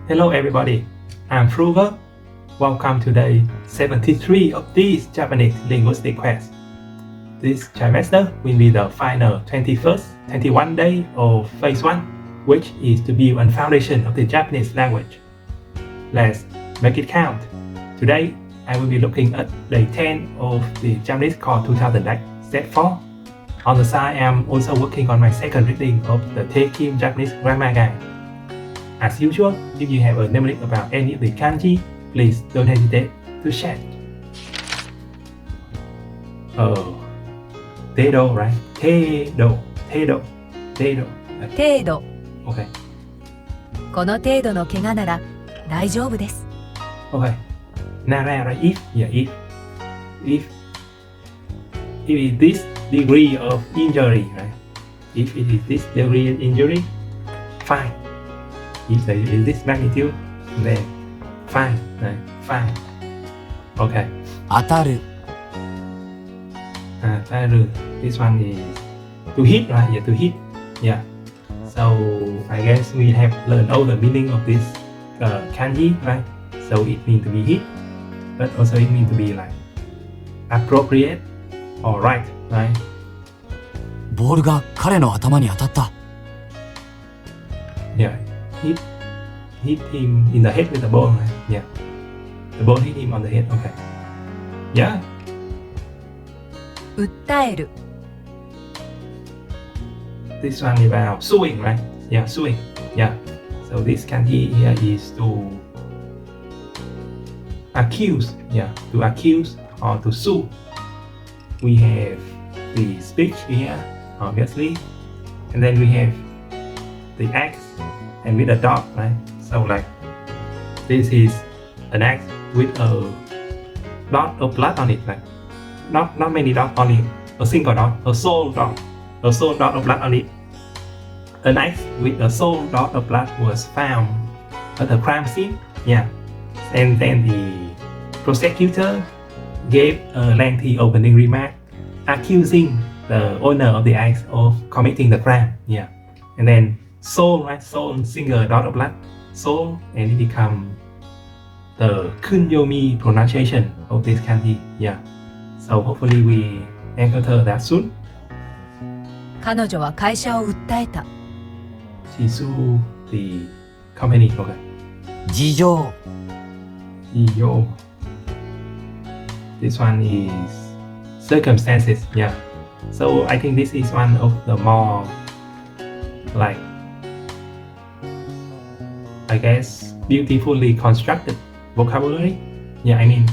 Hello everybody, I'm Frugal. Welcome to day 73 of this Japanese linguistic quest. This trimester will be the final 21 day of phase 1, which is to build a foundation of the Japanese language. Let's make it count. Today, I will be looking at day 10 of the Japanese Core 2000 Set 4. On the side, I'm also working on my second reading of the Taking Japanese Grammar Guide. As usual, if you have a knowledge about any of the kanji, please don't hesitate to share. Tedo, right? Tedo. 程度 Okay. この程度の怪我なら大丈夫です Okay. Nara, right? If it is this degree of injury, right? If it is this degree of injury, fine. If there is this magnitude, then fine, right? Fine. Okay. 当たる This one is to hit, right? Yeah, to hit. Yeah. So I guess we have learned all the meaning of this kanji, right? So it means to be hit, but also it means to be like appropriate or right, right? ボールが彼の頭に当たった Yeah. Hit him in the head with the ball, right? Yeah. The ball hit him on the head. Okay. Yeah. 訴える This one is about suing, right? Yeah, suing. Yeah. So this kanji here is to accuse. Yeah, to accuse or to sue. We have the speech here, obviously, and then we have the axe and with a dot, right? So like this is an axe with a dot of blood on it, like not many dots, only a single dot, a sole dot of blood on it. An axe with a sole dot of blood was found at the crime scene. Yeah, and then the prosecutor gave a lengthy opening remark accusing the owner of the axe of committing the crime. Yeah, and then sole, right? Sole, single dot of blood, sole, and it become the kunyomi pronunciation of this kanji. Yeah, so hopefully we encounter that soon. 彼女は会社を訴えた She sued the company. Okay. 事情 Yo. This one is circumstances. Yeah. So I think this is one of the more like, I guess, beautifully constructed vocabulary. Yeah, I mean,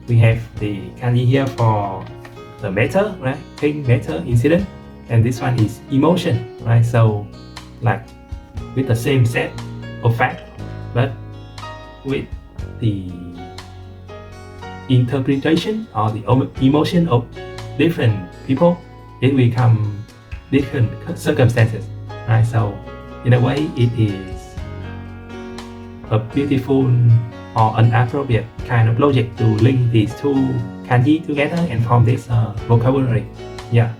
we have the kanji here for the matter, right? Thing, matter, incident, and this one is emotion, right? So, like, with the same set of fact, but with the interpretation or the emotion of different people, it become different circumstances, right? So, in a way, it is a beautiful or an appropriate kind of logic to link these two kanji together and form this vocabulary. Yeah.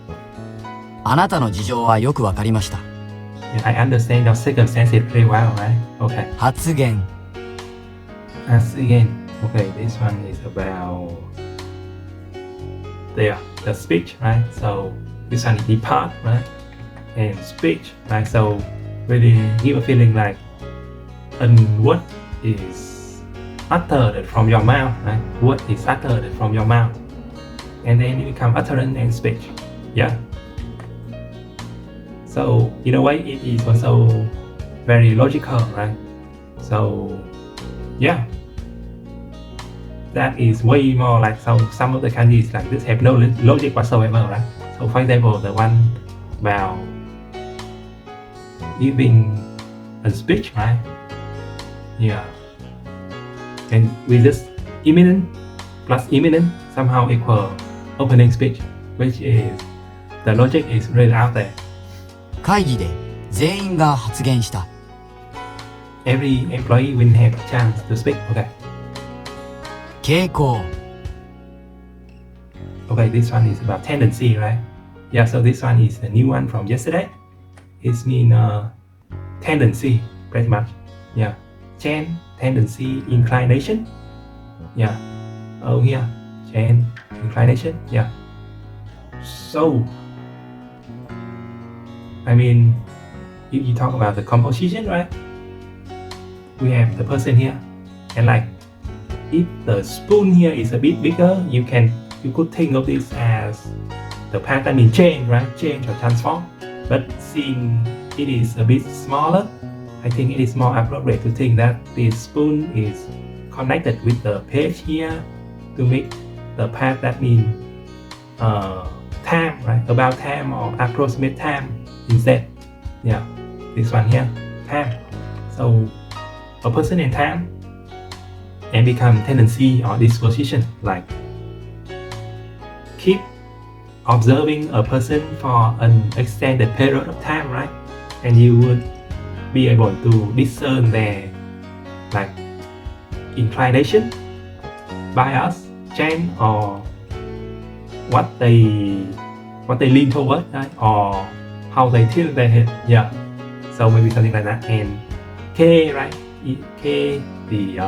あなたの事情はよくわかりました Yeah, I understand your circumstances pretty well, right? Okay. 発言 As again, okay, this one is about the speech, right? So this one is the part, right? And speech, right? So really give a feeling like what is uttered from your mouth, right? What is uttered from your mouth, and then it become utterance and speech. Yeah. So in a way, it is also very logical, right? So yeah, that is way more like some of the kanjis like this have no logic whatsoever, right? So for example, the one about giving a speech, right? Yeah, and with this imminent plus imminent somehow equal opening speech, which is the logic is really out there. 会議で全員が発言した Every employee will have a chance to speak. Okay. 傾向 Okay, this one is about tendency, right? Yeah, so this one is the new one from yesterday. It means tendency, pretty much. Yeah. Chen tendency, inclination. Yeah. Oh, here, change inclination. Yeah. So, I mean, if you talk about the composition, right? We have the person here, and like, if the spoon here is a bit bigger, you could think of this as the pattern in change, right? Change or transform. But seeing it is a bit smaller, I think it is more appropriate to think that this spoon is connected with the page here to make the path that means time, right? About time or approximate time instead. Yeah, this one here, time. So a person in time and become tendency or disposition, like keep observing a person for an extended period of time, right? And you would be able to discern their like inclination, bias, change, or what they lean toward, right? Or how they tilt their head. Yeah. So maybe something like that. And K, right? K, the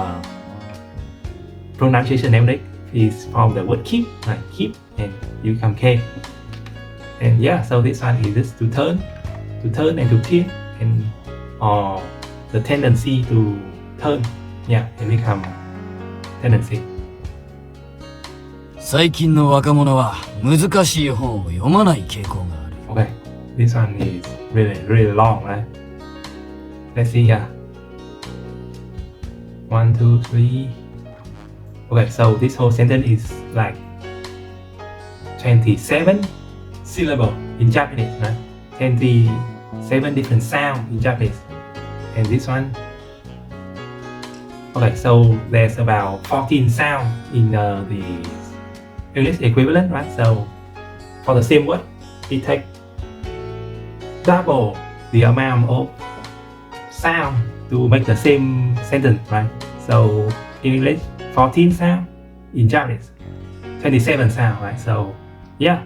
pronunciation name is from the word keep, right? Keep, and you become K. And yeah, so this one is just to turn and to tilt, and or the tendency to turn, yeah, and become tendency. 最近の若者は難しい本を読まない傾向がある。 Okay, this one is really long, right? Let's see here. 1, 2, 3. Okay, so this whole sentence is like 27 syllables in Japanese, right? 27 different sounds in Japanese. And this one, okay, so there's about 14 sounds in the English equivalent, right? So for the same word, it takes double the amount of sound to make the same sentence, right? So in English, 14 sound, in Japanese, 27 sound, right? So yeah,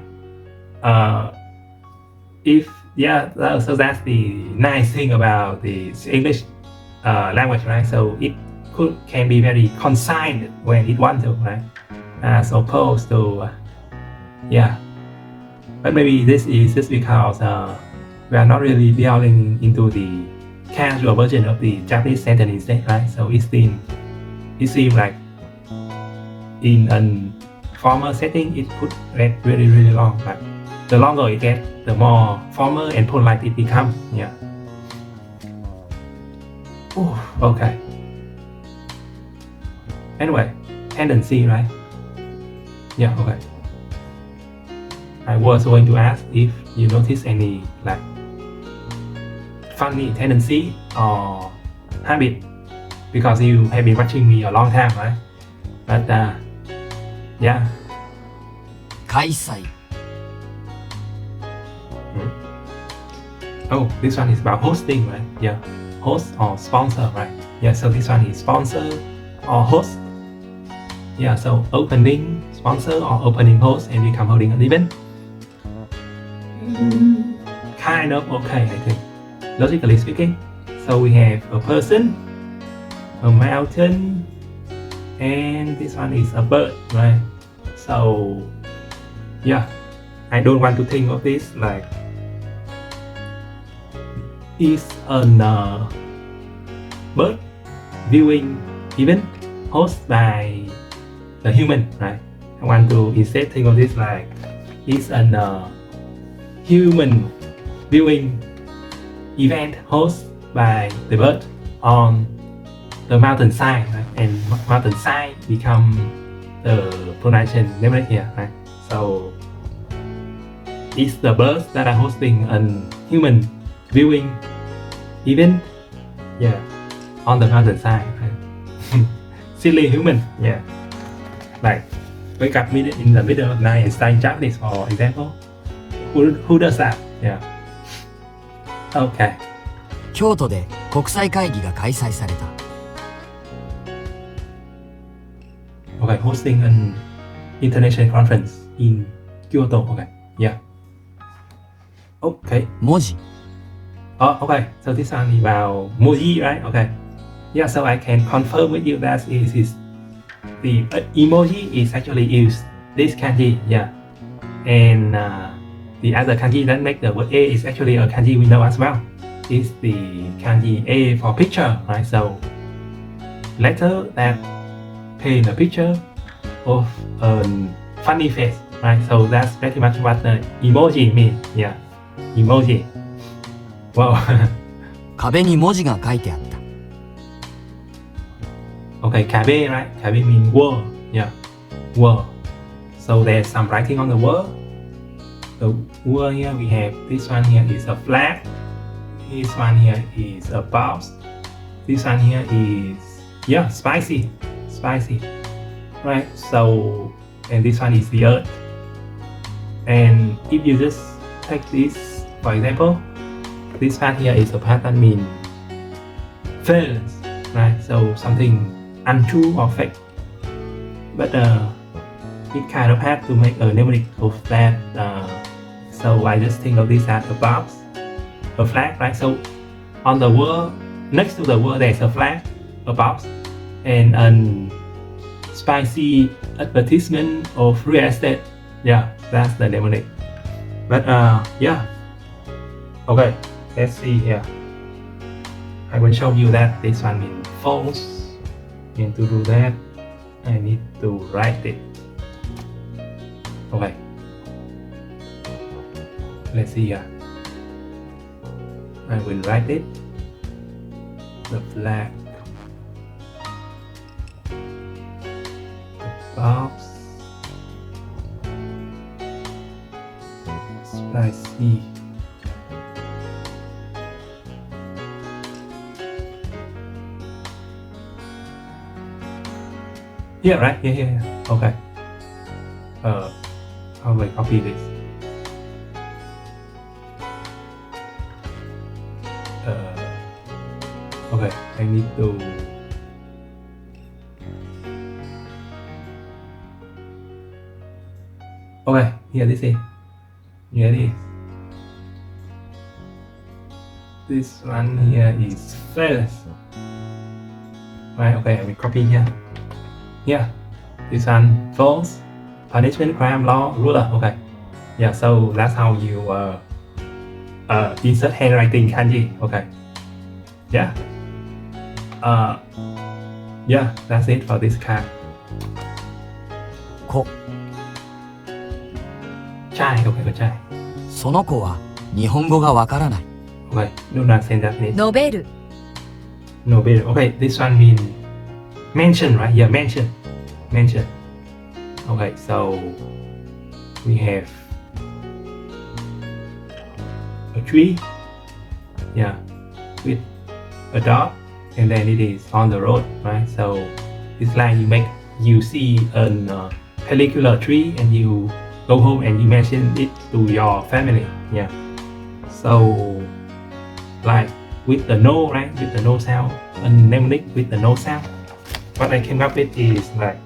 so that's the nice thing about the English language, right? So it can be very concise when it wants to, right? As opposed to, but maybe this is just because we are not really delving into the casual version of the Japanese sentence instead, right? So it seems like in a formal setting it could get really long, but the longer it gets, the more formal and polite it becomes. Yeah. Ooh, okay. Anyway, tendency, right? Yeah, okay. I was going to ask if you notice any like funny tendency or habit, because you have been watching me a long time, right? But yeah. 開催。 Oh, this one is about hosting, right? Yeah, host or sponsor, right? Yeah, so this one is sponsor or host. Yeah, so opening sponsor or opening host and become holding an event. Kind of okay, I think. Logically speaking, so we have a person, a mountain, and this one is a bird, right? So yeah, I don't want to think of this like is a bird viewing event hosted by the human, right? I want to instead think of this like it's a human viewing event hosted by the bird on the mountainside, right? And mountainside become the pronunciation name right here, right? So it's the birds that are hosting a human viewing event, yeah, on the mountainside, right? Silly human, yeah. Like wake up in the middle of night and study Japanese, for example. Who does that? Yeah. Okay. 京都で国際会議が開催された。 Okay, hosting an international conference in Kyoto. Okay, yeah. Okay. 文字。 Oh, okay. So this one is about Muji, right? Okay. Yeah, so I can confirm with you that the emoji is actually used this kanji, yeah. And the other kanji that make the word A is actually a kanji we know as well. It's the kanji A for picture, right? So letter that paint a picture of a funny face, right? So that's pretty much what the emoji means, yeah. Emoji. Wow. 壁に文字が書いてあった。 Okay, kabe, right? Kabe means wall, yeah. Wall. So there's some writing on the wall. The wall here we have, this one here is a flag. This one here is a box. This one here is, yeah, spicy. Spicy. Right? So, and this one is the earth. And if you just take this, for example, this part here is a part that means false, right? So something untrue or fake. But it kind of had to make a mnemonic of that. So I just think of this as a box, a flag, right? So on the wall, next to the wall, there's a flag, a box, and a spicy advertisement of real estate. Yeah, that's the mnemonic. But yeah. Okay, let's see here. I will show you that this one means false. And to do that, I need to write it. Okay. Let's see here. I will write it. The flag. The box. Spicy. Yeah, right. Yeah. Okay. How do I copy this? Okay. I need to. Okay. Here this is. Here it is. This one here is false. Right. Okay. I will copy here. Yeah, this one false. Punishment, crime, law, ruler. Okay. Yeah, so that's how you insert handwriting kanji. Okay. Yeah. Yeah, that's it for this card. 子。 Chai. Okay, good chai. その子は日本語がわからない。 Okay, do not send that name. 述べる No better. Okay, this one means mention, right? Yeah, mention. Mention. Okay, so we have a tree, yeah, with a dog, and then it is on the road, right? So it's like you see a particular tree and you go home and you mention it to your family, yeah. So like with the no, right? With the no sound, a mnemonic with the no sound. What I came up with is like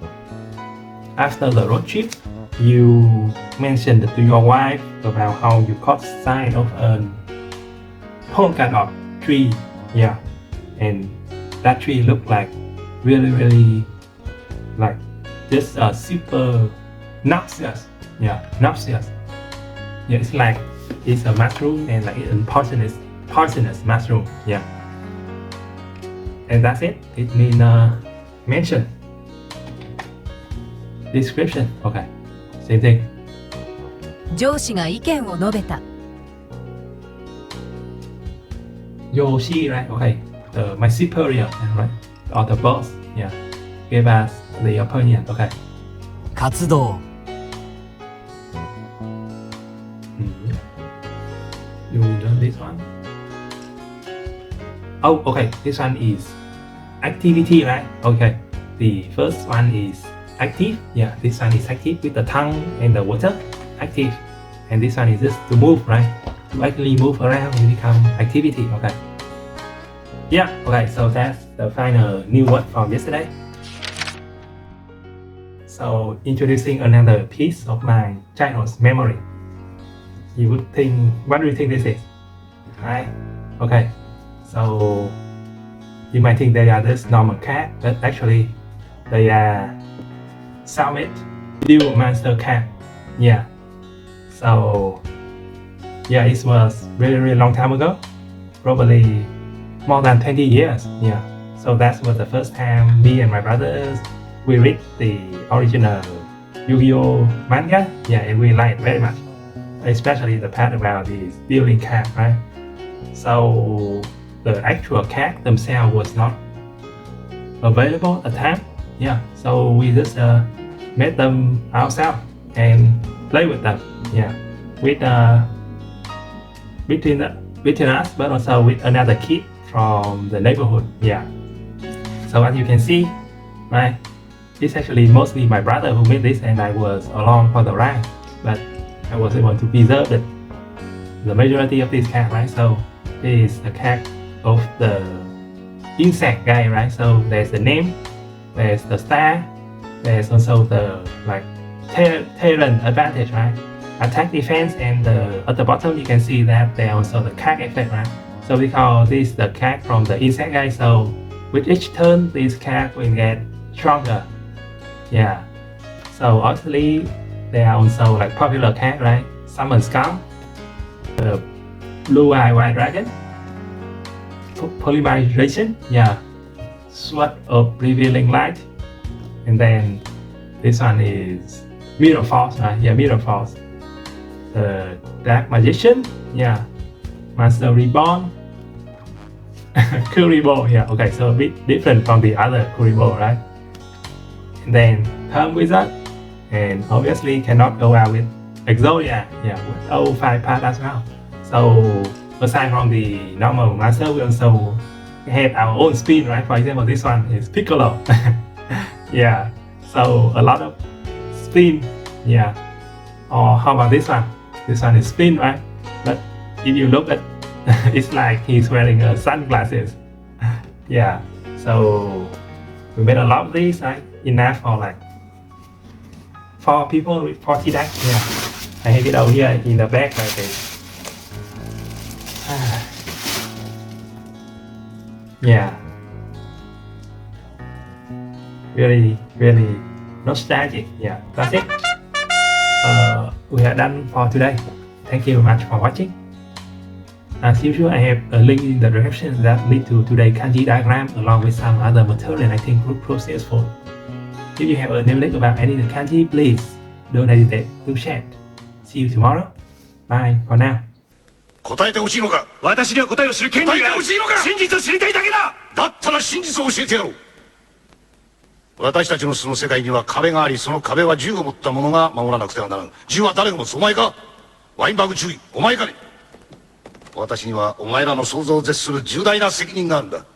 after the road trip, you mentioned to your wife about how you caught sight of a polka dot tree, yeah, and that tree looked like really like just a super noxious, yeah, noxious. Yeah, it's like it's a mushroom and like a poisonous mushroom, yeah. And that's it. It means mention. Description. Okay. Same thing. 上司が意見を述べた Yoshi, right? Okay. My superior, right? Or the boss, yeah. Give us the opinion. Okay. 活動。 You learn this one. Oh, okay. This one is activity, right? Okay. The first one is active. Yeah, this one is active with the tongue and the water. Active. And this one is just to move, right? To actually move around and become activity. Okay. Yeah, okay. So that's the final new word from yesterday. So introducing another piece of my childhood's memory. You would think, what do you think this is? Right? Okay. So You might think they are this normal cat, but actually they are Summit Dual Master Cat. Yeah. So yeah, it was really long time ago, probably more than 20 years. Yeah. So that was the first time me and my brothers we read the original Yu-Gi-Oh manga. Yeah, and we liked very much, especially the part about the dueling cat, right? So the actual cat themselves was not available at the time. Yeah, so we just made them ourselves and play with them. Yeah, with between us, but also with another kid from the neighborhood. Yeah. So as you can see, right, it's actually mostly my brother who made this, and I was along for the ride. But I was able to preserve the majority of this cat, right? So this is the cat of the insect guy, right? So there's the name, there's the star, there's also the like talent advantage, right? Attack, defense, and at the bottom you can see that there are also the card effect, right? So we call this the card from the insect guy. So with each turn, this card will get stronger. Yeah. So obviously there are also like popular card, right? Summon Skull, the Blue Eye White Dragon, Polymerization, yeah, Sword of Revealing Light, and then this one is Mirror Force, right? Yeah, Mirror Force. The Dark Magician, yeah, Master Reborn, Kuribo, yeah, okay, so a bit different from the other Kuribo, right? And then Term Wizard, and obviously cannot go out with Exodia, yeah, with 05 part as well. So aside from the normal master, we also have our own spin, right? For example, this one is Piccolo. Yeah, so a lot of spin, yeah. Or how about this one? This one is spin, right? But if you look at, it's like he's wearing sunglasses. Yeah, so we made a lot of these, right? Enough for like 4 people with 40 decks. Yeah, I have it over here in the back like this. Yeah, really nostalgic. Yeah, that's it. We are done for today. Thank you very much for watching. As usual, I have a link in the description that lead to today's kanji diagram along with some other material I think group process for. If you have a new link about any of the kanji, please don't hesitate to share. See you tomorrow. Bye for now. 答えてほしいのか私には答えを知る権利がある答えてほしいのか真実を知りたいだけだだったら真実を教えてやろう私たちの住む世界には壁がありその壁は銃を持った者が守らなくてはならん銃は誰が持つお前かワインバーグ注意お前かね私にはお前らの想像を絶する重大な責任があるんだ